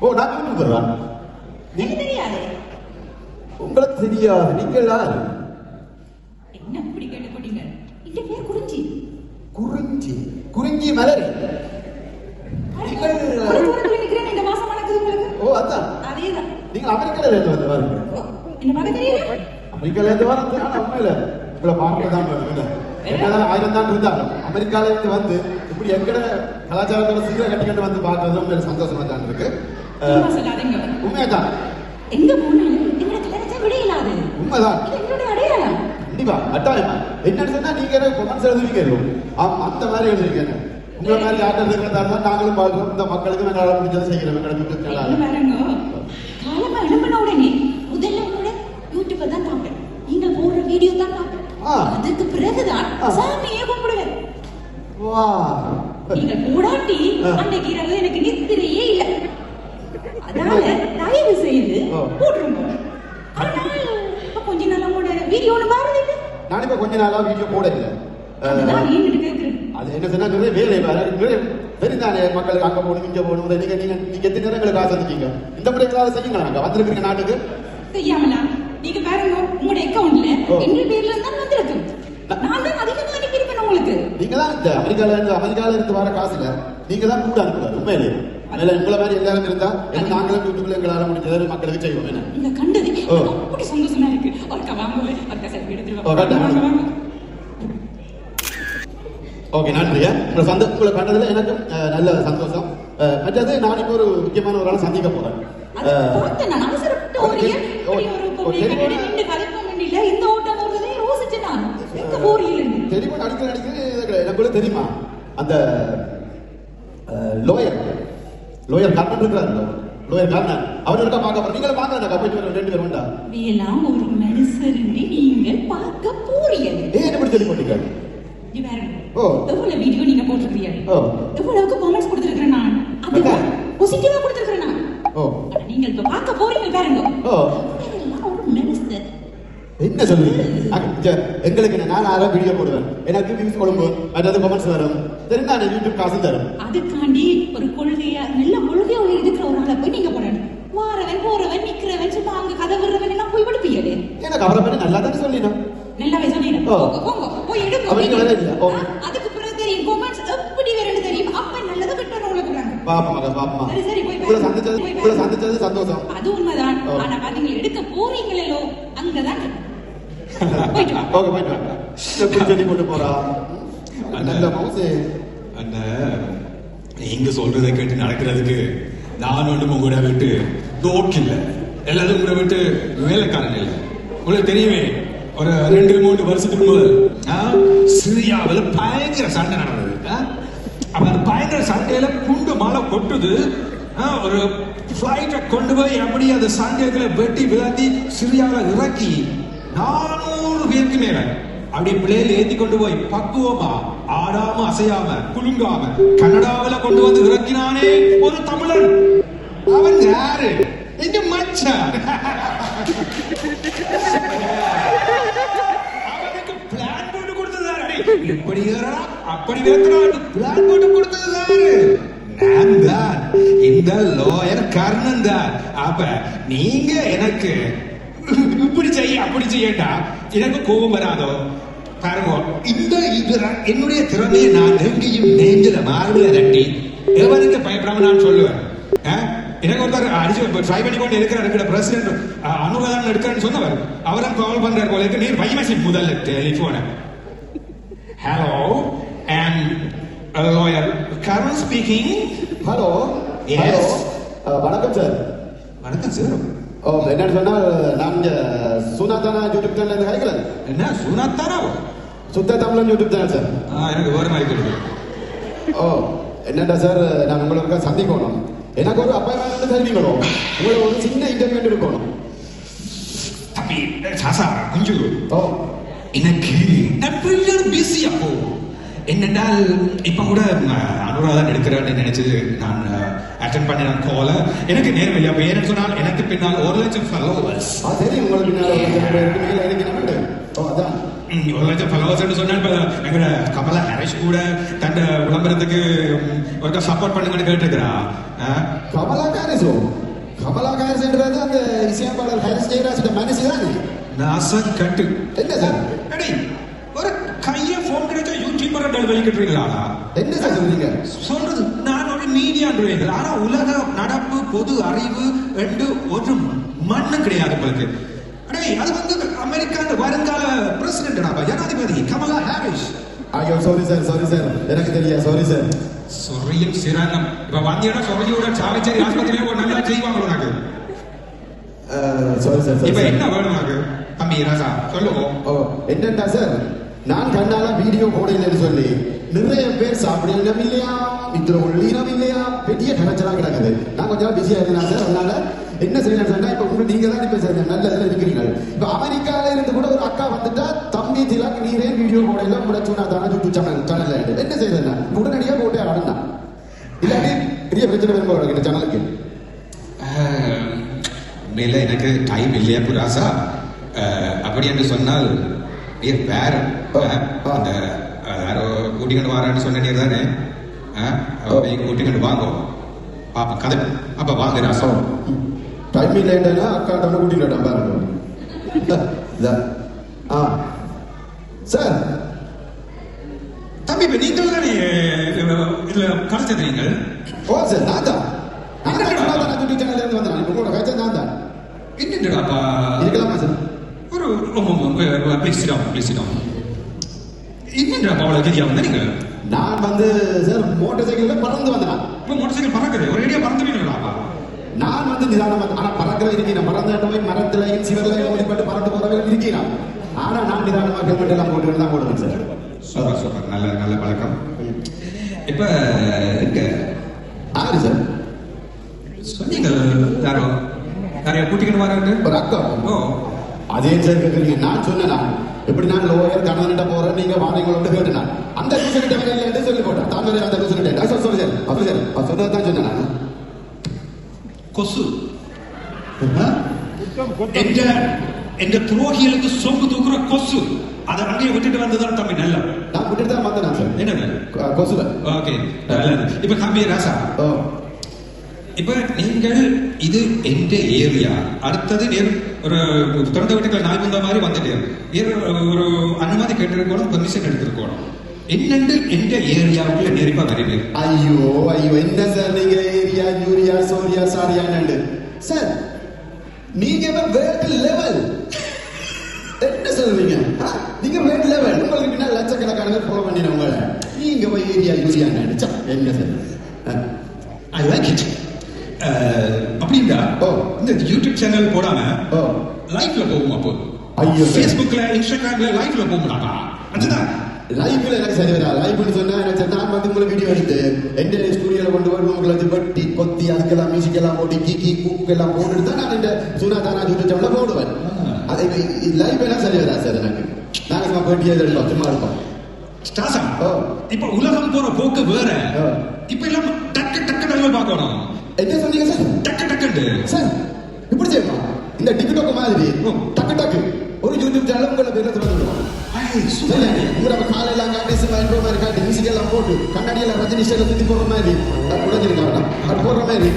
ஓ நான் யூடியூபர் தான். எனக்கு தெரியாது. உங்களுக்கு தெரியாது? நீங்கள் யார்? என்ன இப்படி கேட்டுக்கொண்டீங்க? இந்த பேர் குறிஞ்சி. குறிஞ்சி? குறிஞ்சி மலர். நீங்கள் நிக்கிறேன் இந்த மாசம் மணக்குது உங்களுக்கு. ஓ அதான். அதேதான். நீங்கள் அமெரிக்கால இருந்து வந்து பாருங்க. என்ன பார்க்க தெரியல? அமெரிக்கால இருந்து வரது ஆனா உண்மையில உங்களை பார்க்க தான் வேணும். என்னதான் 1000 தான் இருந்தாலும் அமெரிக்கால இருந்து வந்து இப்படி எங்கட கலாச்சாரத்தோட சீக்கிரம் கட்டிக்கிட்டு வந்து பார்க்கறது ரொம்ப சந்தோஷமா தான் இருக்கு. உண்மையாதான். எங்க போனாலும் எங்களுக்கு கிடைச்ச விடையில்லாது. உண்மைதான். இது எங்களுடைய அடையாளம். கண்டிப்பா அட்டாயமா. என்னன்னு சொன்னா நீங்க கொமெண்ட்ஸ் எழுதுவீங்க. அந்த மாதிரி எழுதுவீங்க. உங்களை மாதிரி ஆட்டம் இருக்கிறதா தான் நாங்களும் பார்க்கிறோம். இந்த மக்களுக்கு எங்களால் முடிஞ்சதை செய்கிறோம். எங்களுக்கு காலமா எழுப்பின உடனே முதல்ல கூட யூடியூப்பை தான் பார்ப்பேன். நீங்க போடுற வீடியோ தான் பார்ப்பேன். அதுக்கு பிறகுதான் சாமியே கும்பிடுவேன். நீங்க கூடாட்டி அன்னைக்கு இரவு எனக்கு நித்திரையே இல்லை. அதனால தயவு செய்து போட்டுருங்க. ஆனால் இப்ப கொஞ்ச நாளா கூட வீடியோ ஒண்ணு பாருது இல்லை. நான் இப்ப கொஞ்ச நாளா வீடியோ போட இல்லை. அது என்ன சொன்னா வேலை தெரிந்தானே மக்களுக்கு அங்க போகணும் இங்க போகணும். நீங்க எத்தனை நேரங்களுக்கு காசு வந்துட்டீங்க. இந்த முறை ஏதாவது செய்யுங்களா? நாங்க வந்திருக்கீங்க நாட்டுக்கு செய்யாமலா? நீங்க பாருங்க உங்களுடைய அக்கௌண்ட்ல எங்க பேர்ல இருந்தா வந்திருக்கு. நான் தான் அதிகமா அனுப்பியிருப்பேன் உங்களுக்கு. நீங்க தான் இந்த அமெரிக்கால இருந்து வர காசுல நீங்க தான் கூட அனுப்புறாரு உண்மையிலேயே. அதனால உங்களை மாதிரி எல்லாரும் இருந்தா நாங்களும் யூடியூப்ல எங்களால முடிஞ்சதை மக்களுக்கு செய்வோம். என்ன நீங்க கண்டது அப்படி சந்தோஷமா இருக்கு. ஒருக்க வாங்குவே ஒருக்க செல்ஃபி எடுத்துருவோம். ஓகே நன்றியா. உங்களை கண்டதுல எனக்கு நல்ல சந்தோஷம். மற்றது நான் இப்போ ஒரு முக்கியமான ஒரு ஆளை சந்திக்க போறேன். தெரியுமா அடிக்கடி எனக்கு தெரியுமா அந்த லோயர் கர்ணன் இருக்கிறார். லோயர் கர்ணன் அவர் இருக்கா பார்க்க போறோம். நீங்களும் பார்க்க போயிட்டு 2 பேரும் உண்டா? வேளாம் ஒரு மனுஷர் நீங்கள் பார்க்க போறீங்க. ஏன் எப்படி சொல்லி போட்டீங்க? எவ்வளவு வீடியோ நீங்க போட்டிருக்கீங்க, எவ்வளவுக்கு காமெண்ட்ஸ் கொடுத்திருக்கிறேன் நான். அதுக்கு பாசிட்டிவா கொடுத்திருக்கிறேன் நான். நீங்க இப்ப பார்க்க போறீங்க பாருங்க. ஒரு மனுஷர் என்ன சொல்லுங்க? எங்களுக்கு நான் 1000 வீடியோ போடுவேன். எனக்கு வியூஸ் கொடுங்க. அதாவது கமெண்ட்ஸ் வரும். தெரிந்தானே யூடியூப் காசு தரும். அதுக்காண்டி ஒரு கொள்கையா நல்ல கொள்கையோட இருக்கிற ஒரு ஆளை போய் நீங்க போடணும். வாரவன் போறவன் நிக்கிறவன் சும்மா அங்க கதை விடுறவன் எல்லாம் போய் விடுப்பீங்க. எனக்கு அவரை பத்தி நல்லா தானே சொல்லிடும். நல்லாவே சொல்லிடும். போய் எடுங்க. அதுக்கு பிறகு தெரியும் கமெண்ட்ஸ் எப்படி வரும்னு தெரியும். அப்ப நல்லதா கட்டணும் உங்களுக்கு. பாப்பா சரி போய் சந்திச்சது சந்தோஷம். அது உண்மைதான். ஆனா பாத்தீங்க எடுக்க போறீங்களோ அங்கதான் போயிட்டு கொண்டு போறா. நீங்க சொல்றதை கேட்டு நடக்கிறதுக்கு நான் ஒன்றும் உங்களோட விட்டு தோக்கு இல்லை, எல்லாரும் கூட விட்டு வேலைக்காரன் இல்லை. உங்களுக்கு தெரியுமே ஒரு 2-3 வருஷத்துக்கு முதல் சிரியாவில் பயங்கர சண்டை நடந்தது. அப்ப அந்த பயங்கர சண்டையில குண்டு மழை கொட்டுது. ஒரு பிளைட்டை கொண்டு போய் அப்படி அந்த சண்டைகளை வெட்டி விளாத்தி சிரியாவில் இறக்கி 400 பேருக்கு மேல அப்படி பிள்ளையில ஏத்தி கொண்டு போய் பக்குவமா ஆடாம அசையாம குலுங்காம கனடாவில கொண்டு வந்து இறக்கினானே ஒரு தமிழன். அவன் யாரு? எங்க மச்சான். அவனுக்கு பிளான் போட்டு கொடுத்தது இப்படி அப்படி பிளான் போட்டு கொடுத்தது நான் தான். இந்த லோயர் கர்ணன் தான். அப்ப நீங்க எனக்கு இப்படி செய்ய அப்படி செய்யட்டா எனக்கு கோபம் வராதோ? பாருங்க, இந்த என்னுடைய திறமையை நான் எங்கேயும் நெஞ்சில மார்பில தட்டி எவனுக்கு பயப்படாம நான் சொல்லுவேன். எனக்கு ஒருத்தர் அடிச்சு ட்ரை பண்ணி கொண்டு இருக்கிற பிரசிடென்ட் அனுகதான் எடுக்கிறேன்னு சொன்னவர் அவரும் கால் பண்றாரு போல இருக்கு. நீர் பையமாசி முதல்ல டெலிபோன hello and lawyer Karnan speaking. Hello. Yes வணக்கம் சார். வணக்கம் சார். என்னன்னு சொன்னா நான் சுனாதானா யூடியூப் சேனல் கிடைக்கல. என்ன சுனாதானா? சுத்த தமிழன் யூடியூப் சேனல் சார். எனக்கு வேற மாதிரி தெரியுது. என்னடா சார், நான் உங்களுக்கு சந்திக்கணும். எனக்கு ஒரு அப்பாயின்மெண்ட் தெரிவிக்கணும். உங்களுக்கு ஒரு சின்ன இன்டர்வியூ இருக்கணும். தம்பி சாசா கொஞ்சம் எனக்கு நான் பிஸி. அப்போ என்னென்றால் இப்ப கூட அனுராதா எடுக்கிறேன்னு நினைச்சு நான் அட்டென்ட் பண்ணின கால எனக்கு நேரம் இல்லையா? அப்ப ஏன்னு சொன்னால் எனக்கு பின்னால் 1 லட்சம் ஃபாலோவர்ஸ். சரி, உங்களுக்கு பின்னால் ஒரு லட்சம் ஃபாலோவர்ஸ் சொன்னா இப்ப எங்க கமலா ஹாரிஸ் கூட தன் விளம்பரத்துக்கு ஒரு சப்போர்ட் பண்ணுங்கன்னு கேட்டுருக்கிறா. கமலா ஹாரிஸ்ன்றது அந்த இசையமைப்பாளர் ஹாரிஸ் ஜெயராஜோட மனசு தானே? நாசம் கட்டு என்ன சார் ஒரு கைய போன் கிடைச்சா யூடியூபர் வெளிக்கிட்டுறீங்களா? என்ன சார் சொல்றீங்க? சொல்றது நான் ஒரு மீடியான்றீங்க. ஆனா உலக நடப்பு பொது அறிவு ரெண்டு ஒரு மண்ணு கிடையாது உங்களுக்கு. அது வந்து அமெரிக்கா வருங்கால பிரசிடென்ட் ஜனாதிபதி கமலா ஹாரிஸ். ஐயோ சாரி சார் எனக்கு தெரியாது. Sorry sir. சொரியும் சிரங்கம் இப்ப வந்தியோட சொரியோட சாவிச்சேரி ஆஸ்பத்திரியில ஒரு நல்லா செய்வாங்க உனக்கு. Sorry sir. இப்ப என்ன வேணும் உனக்கு தம்பி ராசா சொல்லுவோம். என்னண்டா சார், நான் கண்ணால வீடியோ போடலன்னு சொல்லி நிறைய பேர் சாப்பிட இனம் இல்லையா, இதில் உள்ள இனம் இல்லையா, பெரிய கணச்சலாம் கிடக்குது. நான் கொஞ்சம் பிஸியா இருந்தேன் சார். அதனால என்ன செய்யணும் சொன்னா, இப்ப நீங்க தான் இப்ப நல்ல இதுல இருக்கிறீங்க. இப்ப அமெரிக்கால இருந்து கூட ஒரு அக்கா வந்துட்டா, தம்பி திலாக்கு நீரே வீடியோ போடல முடச்சுனா தானே யூடியூப் சேனல்ல என்ன செய்யுதுன்னா உடனடியாக போட்டே ஆடணும். இல்லாட்டி பெரிய பிரச்சனை வரும்போது இந்த சேனலுக்கு மேல எனக்கு டைம் இல்லையா புராசா. அப்படி என்று சொன்னால் வேற அந்த யாரோ கூட்டிக்கிட்டு வாரான்னு சொன்னீங்க தானே, கூட்டிக்கிட்டு வாங்க பாப்பா கதை. அப்ப வாங்க ராசா. டைம் இல்லைன்னா அக்கா தானே கூட்டிட்டு பாருங்க சார். தம்பி இப்ப நீங்கள் தானே இதுல கலைச்சது நீங்கள்? ஓ சார் நான் தான் யூடியூப் சேனல்ல இருந்து வந்தேன். இப்போ கூட கலைச்சது நான் தான். என்னடாப்பா இருக்கலாமா சார்? ஒரு பிளீசிடம் என்னடாப்பா அவ்வளவு தெரியாம நீங்க? நான் வந்து சார் மோட்டார் சைக்கிள்ல பறந்து வந்தேன். இப்போ மோட்டார் சைக்கிள் பறக்குது ஒரு ஐடியா பறந்துவீங்களாப்பா? நான் வந்து நிதானமா ஆனா பறக்கல இருக்கேன். பறந்த மரத்துலையும் சிவர்லையும் ஓடிப்பட்டு பறந்து போறவே இருக்கிறேன். ஆனா நான் நிதானமா ஹெல்மெட் எல்லாம் போட்டு தான் போடுவேன் சார். சூப்பர் நல்ல பழக்கம். இப்ப ஆறு சார் சொன்னீங்க யாரோ நிறைய கூட்டிக்கிட்டு வராங்க ஒரு அக்கா. ஓ அதே சார் கேட்குறீங்க. நான் சொன்னேன் எப்படி நான் லோயர் கணவன்கிட்ட போறேன் நீங்க வாரீங்களோட கேட்டேன். அந்த கிட்ட சொல்லி போட்டேன். தான் அந்த சொல்லிட்டேன். சொல்லு சார் அப்படி சார் சொன்னதான் சொன்னேன் நான். கொசு என்ற துரோகிகளுக்கு சொம்பு தூக்குற கொசு அதை அங்கேயே விட்டுட்டு வந்ததான் தம்பி நல்ல. நான் விட்டுட்டு தான் வந்தேன் சார். என்ன கொசுல? ஓகே இப்ப தம்பி ராசா, இப்ப நீங்கள் இது எந்த ஏரியா, அடுத்தது ஒரு திறந்த வீட்டுக்குள்ள நாய் வந்த மாதிரி வந்துட்டேன். ஒரு அனுமதி கேட்டிருக்கணும், பெர்மிஷன் எடுத்திருக்கணும். என்னென்று எந்த ஏரியாவுக்குள்ள நெருப்பா வருவீங்க? ஐயோ என்ன சார் நீங்க ஏரியா யூரியா சோரியா சாரியான்னு சார் நீங்க வேர்ல்ட் லெவல் என்ன சொல்றீங்க? நீங்க வேர்ல்ட் லெவல். உங்களுக்கு பின்னால் லட்சக்கணக்கான பேர் ஃபாலோ பண்ணினவங்க. நீங்க போய் ஏரியா யூரியா என்ன சார்? I like it. அப்படின்னா இந்த யூடியூப் சேனல் போடாம லைவ்ல போகும். அப்போ ஐயோ ஃபேஸ்புக்ல இன்ஸ்டாகிராம்ல லைவ்ல போகும்டா. அதுதான் லைவ்ல எனக்கு சரி வரா. லைவ்னு சொன்னா எனக்கு நான் வந்து உங்களை வீடியோ எடுத்து எந்த ஸ்டுடியோல கொண்டு போய் உங்களை வச்சு வெட்டி கொத்தி அதுக்கெல்லாம் மியூசிக் எல்லாம் போட்டு கீக்கி கூக்கு எல்லாம் போட்டு தான் நான் இந்த சுனாதானா யூடியூப் சேனல்ல போடுவேன். அது லைவ் எல்லாம் சரி வரா சார் எனக்கு. நாங்க சும்மா போட்டி எடுப்போம், சும்மா இருப்போம். ஸ்டாசா இப்ப உலகம் போற போக்கு வேற. இப்ப எல்லாம் டக்கு டக்கு பார்க்கணும். என்ன சொன்னீங்க சார்? டக்கு சார் இப்படி செய்யுமா? இந்த டிக்டாக் மாதிரி டக்கு ஒரு யூடியூப் சேனல் உங்களை பேர்ல சொல்லுவோம். உங்களோட காலையில காட்டி சினிமா மாதிரி காட்டி மியூசிக் எல்லாம் போட்டு கண்ணாடியெல்லாம் ரஜினி ஸ்டைல சுத்தி போடுற மாதிரி உடஞ்சிருக்காங்க. அது போடுற மாதிரி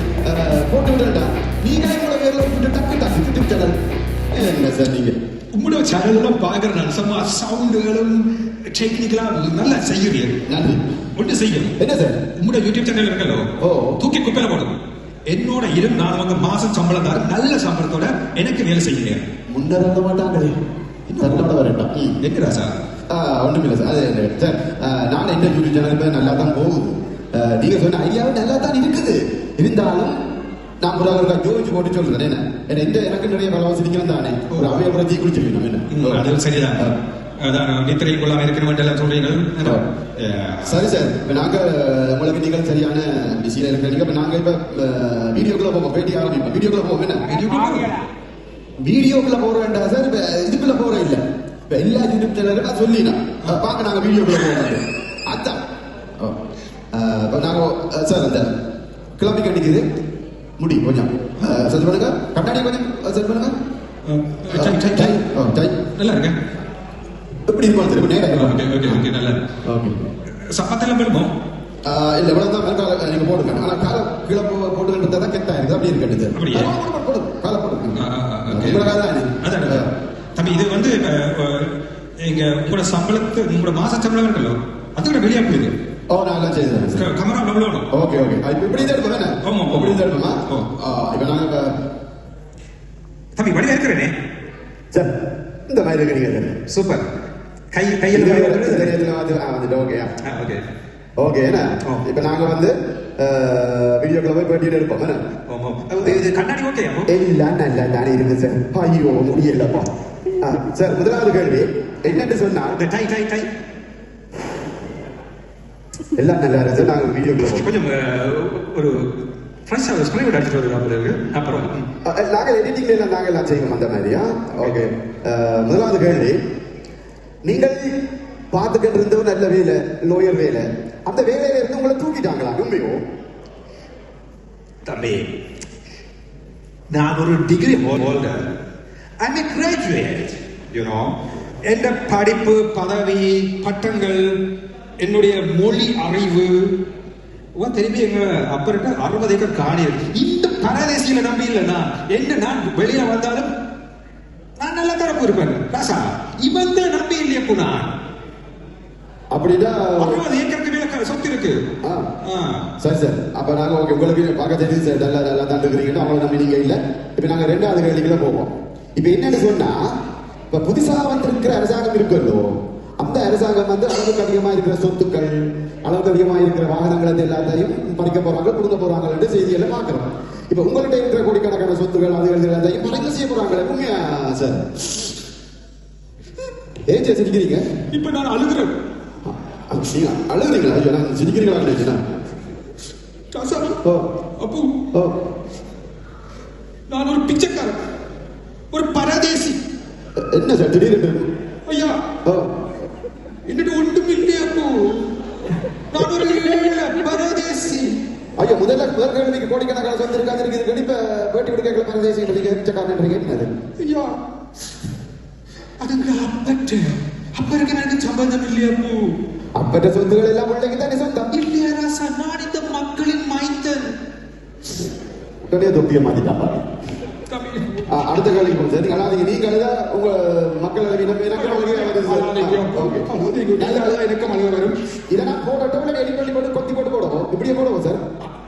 போட்டு விட்டுட்டா நீங்களே உங்களோட பேர்ல விட்டு டக்கு யூடியூப் சேனல். என்ன சார் நீங்க உங்களோட சேனல்லாம் பாக்குற சும்மா சவுண்டுகளும் டெக்னிக்கலா நல்லா செய்யறீங்க. நன்றி. ஒன்று செய்யும் என்ன சார்? உங்களோட யூடியூப் சேனல் இருக்கല്ലോ தூக்கி குப்பையில போடும். என்னோட நான் வந்து மாசம் சம்பளம் தான் நல்ல சம்பளத்தோட எனக்கு வேலை செய்கிறேன். முன்னர் வர மாட்டாங்களே தன்னோட வரட்டும். என்னடா சார்? ஒண்ணுமில்லை சார். அது சார் நான் என்ன யூடியூப் சேனல் நல்லா தான் போகுது. நீங்க சொன்ன ஐடியாவும் நல்லா தான் இருக்குது. இருந்தாலும் நான் ஒரு ஜோதிச்சு போட்டு சொல்றேன். என்ன எனக்கு நிறைய பலவாசிரிக்கிறேன் தானே. ஒரு அவையப்புறம் தீ குடிச்சிருக்கணும். என்ன அது சரிதான். நித்திரையும் கொள்ளாம இருக்கணும் சொல்றீங்க. சரி சார். இப்ப நாங்க உங்களுக்கு நீங்கள் சரியான பிஸியில இருக்கிறீங்க. இப்ப நாங்க இப்ப வீடியோக்குள்ள போவோம், பேட்டி ஆரம்பிப்போம். வீடியோக்குள்ள போவோம். என்ன வீடியோக்குள்ள போற வேண்டாம் சார். இப்ப இதுக்குள்ள போற இல்ல. இப்ப எல்லா யூடியூப் சேனலும் நான் சொல்லினா பாக்க நாங்க வீடியோக்குள்ள போவோம். அதான் நாங்க சார் அந்த கிளம்பி கட்டிக்குது முடி கொஞ்சம் செட் பண்ணுங்க. கண்ணாடி கொஞ்சம் செட் பண்ணுங்க. நல்லா இருக்கேன். எப்படி எப்படி இருக்கும் தெரியும் நேரம். ஓகே ஓகே ஓகே நல்லா. ஓகே சப்பத்தெல்லாம் பெருமோ இல்ல இவ்வளவுதான் நீங்க போடுங்க. ஆனா கால கீழே போட்டுக்கிட்டு தான் கெட்டா இருக்குது அப்படி இருக்கட்டு. அப்படியே கால போடுங்க. அதான் தம்பி இது வந்து எங்க உங்களோட சம்பளத்து உங்களோட மாச சம்பளம் இருக்கല്ലോ அதோட வெளியா போயிருக்கு. ஓ நான் எல்லாம் செய்தேன். கமரா எவ்வளவு? ஓகே ஓகே இப்படி தான் எடுப்போம் என்ன? ஆமா இப்படி தான் எடுப்போமா? இப்போ நாங்க தம்பி வழியா இருக்கிறேனே சார் இந்த மாதிரி இருக்கிறீங்க. சூப்பர். கையில் வந்துட்டு ஓகே ஓகே ஓகே என்ன இப்ப நாங்க வந்து வீடியோக்குள்ள போய் பேட்டிட்டு எடுப்போம் இது கண்ணாடி ஓகே எல்லாம் நல்லா தானே இருக்கு சார். ஐயோ முடியலப்பா. சார் முதலாவது கேள்வி என்னன்னு சொன்னா டை டை டை எல்லாம் நல்லா இருக்கு சார். நாங்க வீடியோக்குள்ள கொஞ்சம் ஒரு ஃப்ரெஷ்ஷாக ஸ்ப்ரே விட அடிச்சுட்டு வருது அப்புறம் நாங்கள் எடிட்டிங்ல எல்லாம் நாங்கள் எல்லாம் செய்வோம் அந்த மாதிரியா. ஓகே முதலாவது கேள்வி நீங்கள் பார்த்துக்கிட்டு இருந்த ஒரு நல்ல வேலை லோயர் வேலை அந்த வேலையில இருந்து உங்களை தூக்கிட்டாங்களா? உண்மையோ தம்பி நான் ஒரு degree holder. I'm a graduate you know. எந்த படிப்பு பதவி பட்டங்கள் என்னுடைய மொழி அறிவு திரும்பி எங்க அப்புறம் 60 ஏக்கர் காணி இருக்கு. இந்த பரதேசியில நம்பி இல்லைன்னா என்ன நான் வெளியில வந்தாலும் நான் நல்லா தரப்பு இருப்பேன். ராசா இவன் தான் நம்பி இல்லையப்போ நான் அப்படின்னா 60 ஏக்கருக்கு மேல சொத்து இருக்கு. சரி சார் அப்ப நாங்க ஓகே உங்களுக்கு பார்க்க தெரியுது சார். நல்லா நல்லா தான் இருக்கிறீங்கன்னா அவங்கள நம்பி நீங்க இல்ல. இப்ப நாங்க 2வது கேள்விக்குள்ள போவோம். இப்ப என்னன்னு சொன்னா இப்ப புதுசா வந்திருக்கிற அரசாங்கம் இருக்குல்லோ அந்த அரசாங்கம் வந்து அளவுக்கு அதிகமா இருக்கிற சொத்துக்கள் அளவுக்கு அதிகமா இருக்கிற வாகனங்கள் எல்லாத்தையும் பறிக்க போறாங்க கொடுக்க போறாங்க செய்தியெல்லாம் பாக்குறோம். இப்ப உங்கள்கிட்ட இருக்கிற கோடிக்கணக்கான சொத்துக்கள் அதுகள் எல்லாத்தையும் பறிக்க செய்ய போறாங்க. உண்மையா சார்? ஏன் சிரிக்கிறீங்க? இப்ப நான் அழுகிறேன். அழுகிறீங்களா? ஐயோ நான் சிரிக்கிறீங்களா? அப்போ நான் ஒரு பிச்சைக்காரன் ஒரு பரதேசி. என்ன சார் திடீர்னு? ஐயா என்னட்டு ஒன்றும் இல்லையா? அப்போ நான் ஒரு பரதேசி. ஐயா முதல் கேள்விக்கு கோடிக்கணக்கான சொத்து இருக்காது இருக்குது. இப்ப பேட்டி விட கேட்கல பரதேசி பிச்சைக்காரன். ஐயா அதுங்க அப்பருக்கு எனக்கு சம்பந்தம் இல்லையா? அப்போ அப்பட்ட சொத்துக்கள் எல்லாம் பிள்ளைக்கு தானே சொந்தம் இல்லையா ராசா? நான் இந்த மக்களின் மைந்தன். தொப்பிய மாத்திட்டாப்பா. அடுத்த கேள்விக்கு போகும் சார். நீங்க அழாதீங்க. நீங்க அழுதா உங்க மக்கள் எனக்கு அழுக வரும். இதை நான் போடட்டும் இல்லை எடி பண்ணி போட்டு கொத்தி போட்டு போடுவோம். இப்படியே போடுவோம் சார்.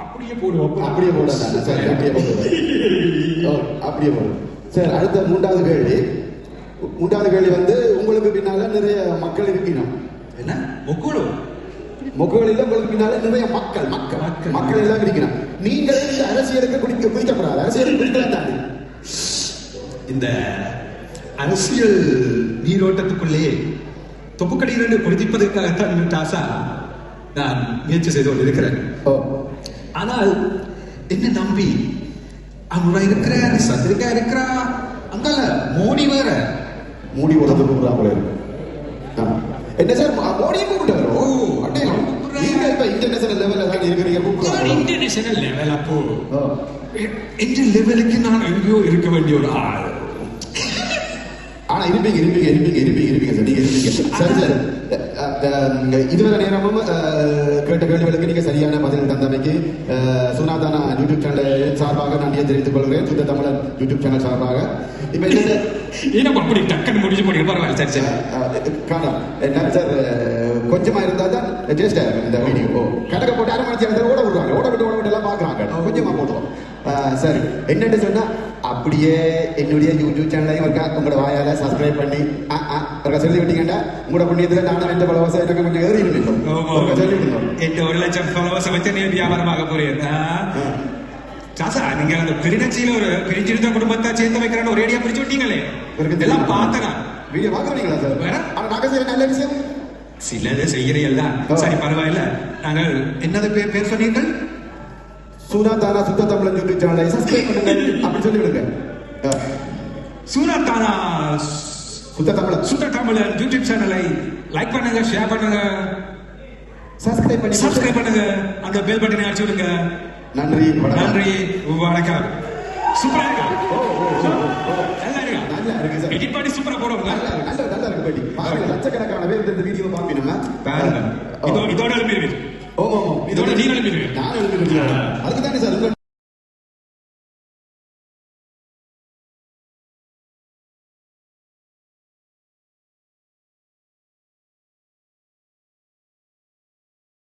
அப்படியே போடுவோம். அப்படியே போடுவோம் சார். அப்படியே போடுவோம். அப்படியே போடுவோம் சார். அடுத்த 3வது கேள்வி. 3வது கேள்வி வந்து உங்களுக்கு பின்னால நிறைய மக்கள் இருக்கணும். என்ன மொக்குகள் இல்ல உங்களுக்கு பின்னால நிறைய மக்கள் எல்லாம் இருக்கணும். நீங்கள் இந்த அரசியலுக்கு குடிக்கப்படாது. அரசியலுக்கு குடிக்கலாம் தானே. இந்த அரசியல் நீரோட்டத்துக்குள்ளே தொப்புக்கடியிலிருந்து குடிப்பதற்காகத்தான் டாசா நான் முயற்சி செய்து கொண்டிருக்கிறேன். ஆனால் என்ன நம்பி அனுரா இருக்கிறார், சந்திரிகா இருக்கிறா, அங்கால மோடி வேற. மோடி உலகத்துக்கு கூப்பிடுறாங்களே. என்ன சார் மோடியை கூப்பிட்டாரோ? நீங்க இப்ப இன்டர்நேஷனல் லெவல்ல தான் இருக்கிறீங்க. கூப்பிடுறாங்க இன்டர்நேஷனல் லெவல். அப்போ இந்த லெவலுக்கு நான் எங்கேயோ இருக்க வேண்டிய ஒரு ஆள். ஆனா இருப்பீங்க சார். நீங்க இருப்பீங்க சரி சார். இதுவரை நேரமும் கேட்ட கேள்விகளுக்கு நீங்க சரியான பதில் தந்தமைக்கு சுனாதானா யூடியூப் சேனல் சார்பாக நன்றியை தெரிவித்துக் கொள்கிறேன். சுத்த தமிழர் யூடியூப் சேனல் சார்பாக. இப்ப என்ன அப்படி டக்குன்னு முடிஞ்சு போடுங்க. பரவாயில்ல சரி சரி காரணம் என்ன சார்? கொஞ்சமா இருந்தா தான் டேஸ்டா இருக்கும் இந்த வீடியோ. கடக்க போட்டு 1/2 மணி நேரத்தில் ஓட விட்டு எல்லாம் பாக்குறாங்க. கொஞ்சமா போடுவோம். சரி என்னன்னு சொன்னா அப்படியே என்னுடைய யூடியூப் சேனலையும் உங்களோட வாயால சப்ஸ்கிரைப் பண்ணி சொல்லி விட்டீங்கன்னா உங்களோட புண்ணியத்துல நானும் எந்த பலவாசம் எனக்கு கொஞ்சம் ஏறி இருந்தோம். சொல்லி விடுங்க. 1,00,000 ஃபாலோவர்ஸ் வச்சு நீ வியாபாரமாக போறீங்க. நீங்க அந்த பிரிநட்சியில ஒரு பிரிஞ்சிருந்த குடும்பத்தை சேர்த்து வைக்கிறேன்னு ஒரு ஏடியா பிரிச்சு விட்டீங்களே. எல்லாம் பார்த்தனா வீடியோ பாக்குறீங்களா சார்? ஆனா நாங்க செய்யற நல்ல விஷயம் சிலது செய்யறீங்களா? சரி பரவாயில்ல. நாங்கள் என்னது பேர் சொன்னீர்கள்? சுனாதானா சுத்த தமிழன் யூடியூப் சேனலை சப்ஸ்கிரைப் பண்ணுங்க அப்படி சொல்லி விடுங்க. சுனாதானா சுத்த தமிழன் யூடியூப் சேனலை லைக் பண்ணுங்க, ஷேர் பண்ணுங்க, சப்ஸ்கிரைப் பண்ணுங்க, அந்த பெல் பட்டனை அடிச்சு விடுங்க. நன்றி வணக்கம். சூப்பரா இருக்கா? ஓ ஓ ஓ, ஓ. நல்லா இருக்கா? நல்லா இருக்கு சார். எடிட் பண்ணி சூப்பரா போடுவாங்க. நல்லா இருக்கு, நல்லா இருக்கு பாட்டி. பாருங்க, லட்சக்கணக்கான பேர் இந்த வீடியோ பாப்பி நம்ம பாருங்க. இதோட எழுப்பிடுவீங்க. ஓ ஓ இதோட நீங்க எழுப்பிடுவீங்க. நான் எழுதுறேன். அதுக்கு தானே சார்